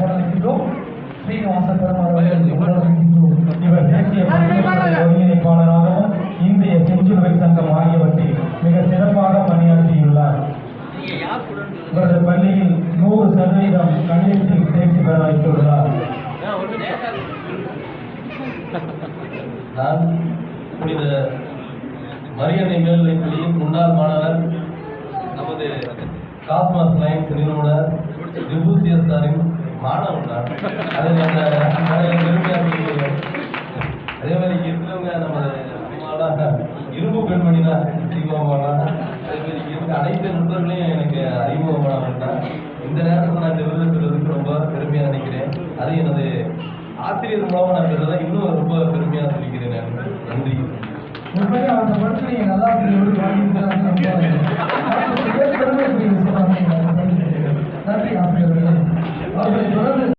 வரவேற்கின்றோம். ஸ்ரீனிவாச பெருமாள் வரவேற்கின்றோம். இவர் தேசிய ஒருங்கிணைப்பாளராகவும் இந்திய செஞ்சிலுவை சங்கம் ஆகியவற்றில் மிக சிறப்பாக பணியாற்றியுள்ளார். இவரது பள்ளியில் 100% கணிதத்தில் தேர்ச்சி பெற வைத்துள்ளார். நான் புனித மரியன்னை மேல்நிலைப் பள்ளியின் முன்னாள் மாணவர், நமது காஸ்மாஸ் லைன்ஸ் நிறுவனர் டிபூசியஸ் சாரின் மாணவன் நான். அதை பெருமையாக சொல்லுவேன். அதே மாதிரி இருக்கிறவங்க நமது அம்மாலாம் இரும்பு பெண்மணி தான், சீமாமானா. அதே மாதிரி இருக்க அனைத்து நண்பர்களையும் எனக்கு அறிமுகமானவன் தான். இந்த நேரத்தில் நான் இந்த விருது பெறுவதற்கு ரொம்ப பெருமையாக நினைக்கிறேன். அது எனது ஆசிரியர் மூலமாக நான் பெறுறதை இன்னும் ரொம்ப பெருமையாக சொல்லிக்கிறேன். நான் நன்றி. உண்மையாக அந்த படத்தில் நீங்கள் நல்லா நன்றி ஆசிரியர்களே. அவர்களை தொடர்ந்து